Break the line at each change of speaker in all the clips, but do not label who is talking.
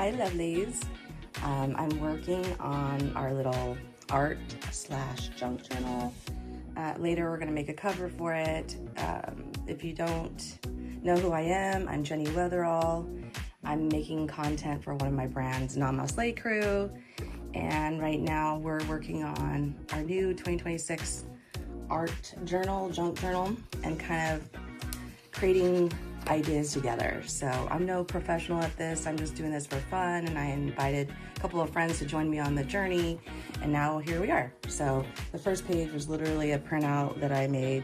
Hi lovelies. I'm working on our little art slash junk journal. Later we're gonna make a cover for it. If you don't know who I am, I'm Jenny Weatherall. I'm making content for one of my brands, Namaslay crew. And right now we're working on our new 2026 art journal, junk journal, and kind of creating ideas together. So I'm no professional at this. I'm just doing this for fun, and I invited a couple of friends to join me on the journey, and now here we are. So the first page was literally a printout that I made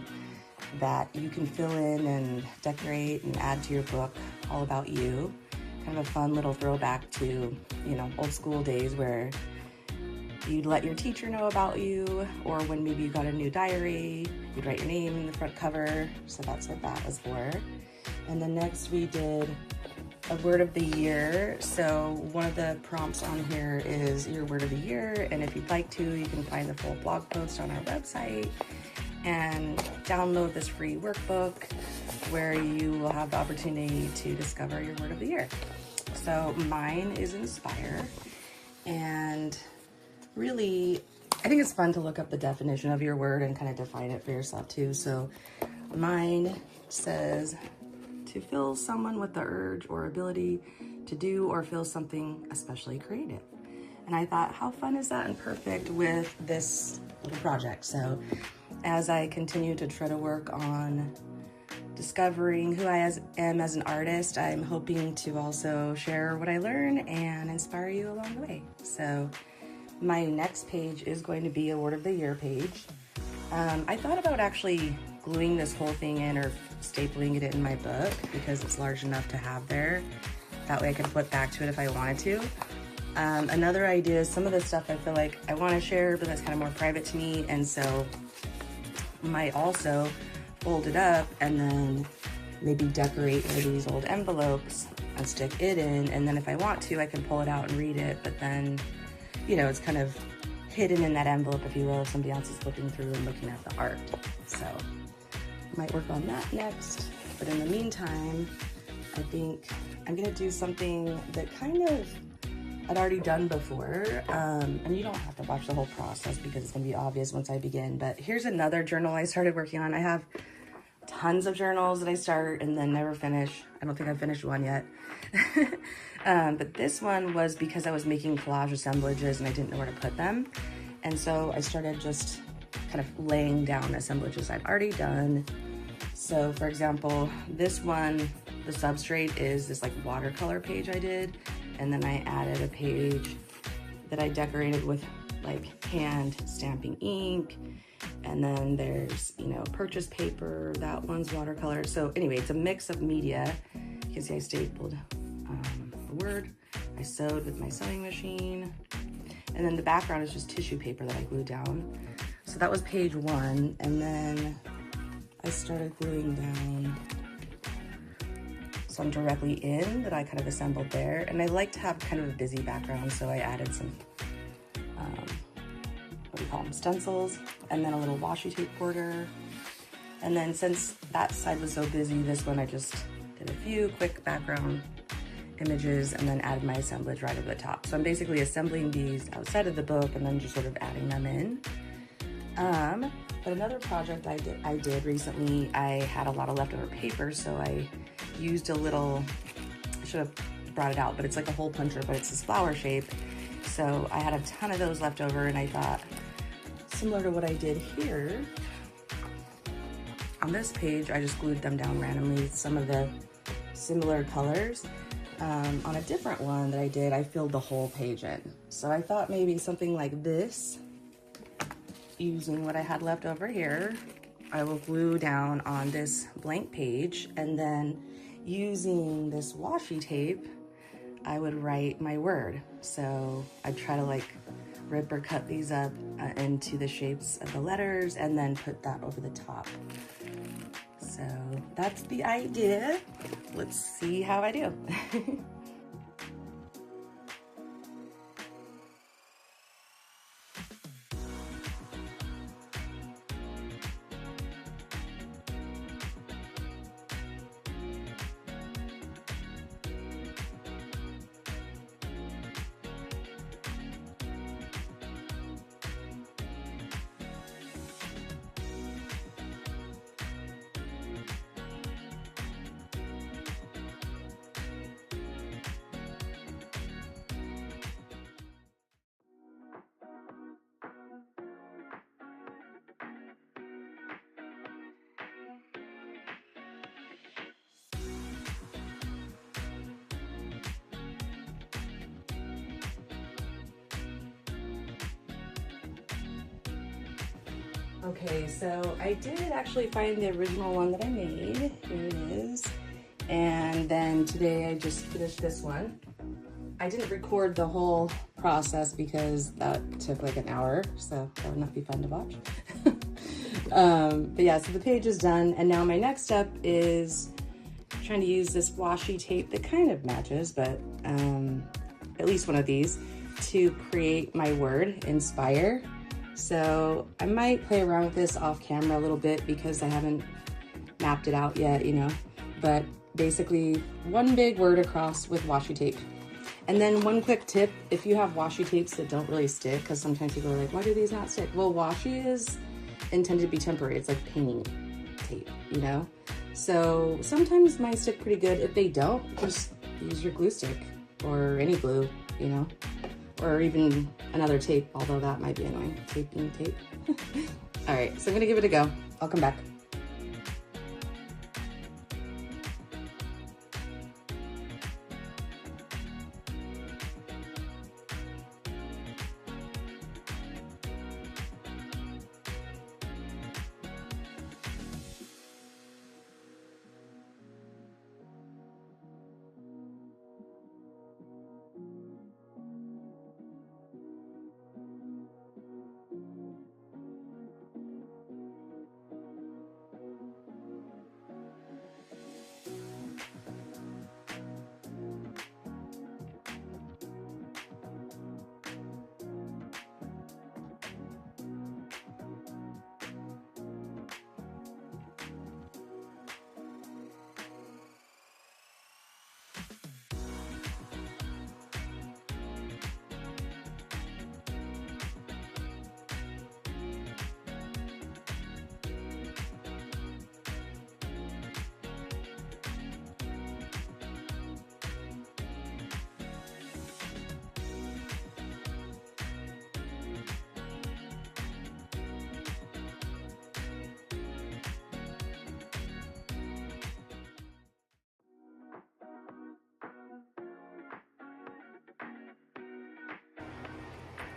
that you can fill in and decorate and add to your book, all about you. Kind of a fun little throwback to, you know, old school days where you'd let your teacher know about you, or when maybe you got a new diary, you'd write your name in the front cover. So that's what that was for. And then next we did a word of the year. So one of the prompts on here is your word of the year. And if you'd like to, you can find the full blog post on our website and download this free workbook where you will have the opportunity to discover your word of the year. So mine is inspire, and really, I think it's fun to look up the definition of your word and kind of define it for yourself too. So mine says to fill someone with the urge or ability to do or feel something especially creative. And I thought, how fun is that and perfect with this little project? So as I continue to try to work on discovering who I am as an artist, I'm hoping to also share what I learn and inspire you along the way. So my next page is going to be a word of the year page. I thought about actually gluing this whole thing in or stapling it in my book because it's large enough to have there. That way I can flip back to it if I wanted to. Another idea is some of the stuff I feel like I want to share, but that's kind of more private to me, and so I might also fold it up and then maybe decorate one of these old envelopes and stick it in, and then if I want to, I can pull it out and read it, but then, you know, it's kind of hidden in that envelope, if you will, if somebody else is flipping through and looking at the art. So might work on that next. But in the meantime, I think I'm gonna do something that kind of I'd already done before. And you don't have to watch the whole process because it's gonna be obvious once I begin. But here's another journal I started working on. I have tons of journals that I start and then never finish. I don't think I've finished one yet. But this one was because I was making collage assemblages and I didn't know where to put them. And so I started just kind of laying down assemblages I'd already done. So for example, this one, the substrate is this like watercolor page I did. And then I added a page that I decorated with like hand stamping ink. And then there's, you know, purchase paper, that one's watercolor. So anyway, it's a mix of media. You can see I stapled a word. I sewed with my sewing machine. And then the background is just tissue paper that I glued down. So that was page one. And then I started gluing down some directly in that I kind of assembled there. And I like to have kind of a busy background, so I added some, what do you call them, stencils, and then a little washi tape border. And then since that side was so busy, this one I just did a few quick background images and then added my assemblage right over the top. So I'm basically assembling these outside of the book and then just sort of adding them in. But another project I did recently, I had a lot of leftover paper, so I used a little, I should have brought it out, but it's like a hole puncher, but it's this flower shape. So I had a ton of those left over, and I thought, similar to what I did here, on this page, I just glued them down randomly, some of the similar colors. On a different one that I did, I filled the whole page in. So I thought maybe something like this, using what I had left over here, I will glue down on this blank page, and then using this washi tape, I would write my word. So I'd try to like rip or cut these up into the shapes of the letters and then put that over the top. So that's the idea. Let's see how I do. Okay, so I did actually find the original one that I made. Here it is. And then today I just finished this one. I didn't record the whole process because that took like an hour, so that would not be fun to watch. But yeah, so the page is done, and now my next step is trying to use this washi tape that kind of matches, but at least one of these, to create my word, inspire. So I might play around with this off camera a little bit because I haven't mapped it out yet, you know, but basically one big word across with washi tape. And then one quick tip, if you have washi tapes that don't really stick, because sometimes people are like, why do these not stick? Well, washi is intended to be temporary. It's like painting tape, you know? So sometimes mine stick pretty good. If they don't, just use your glue stick or any glue, you know? Or even another tape, although that might be annoying, taping tape. All right, so I'm gonna give it a go. I'll come back.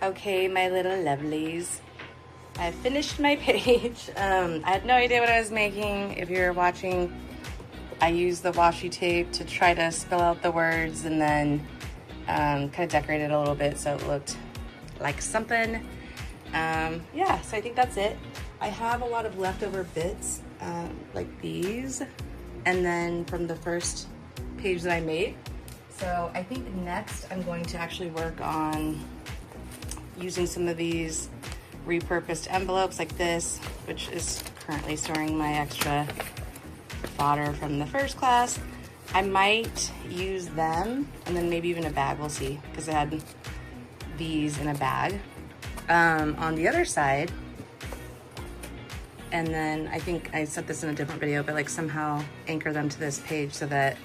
Okay, my little lovelies, I finished my page. I had no idea what I was making. If you're watching, I used the washi tape to try to spell out the words and then kind of decorate it a little bit so it looked like something. Yeah, so I think that's it. I have a lot of leftover bits like these, and then from the first page that I made. So I think next I'm going to actually work on using some of these repurposed envelopes like this, which is currently storing my extra fodder from the first class. I might use them, and then maybe even a bag, we'll see, because I had these in a bag. On the other side, and then I think I said this in a different video, but like somehow anchor them to this page so that,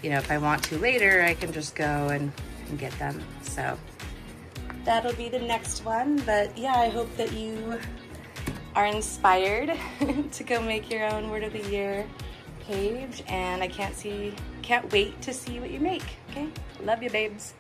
you know, if I want to later, I can just go and get them. So that'll be the next one. But yeah, I hope that you are inspired to go make your own Word of the Year page, and I can't wait to see what you make. Okay, love you, babes.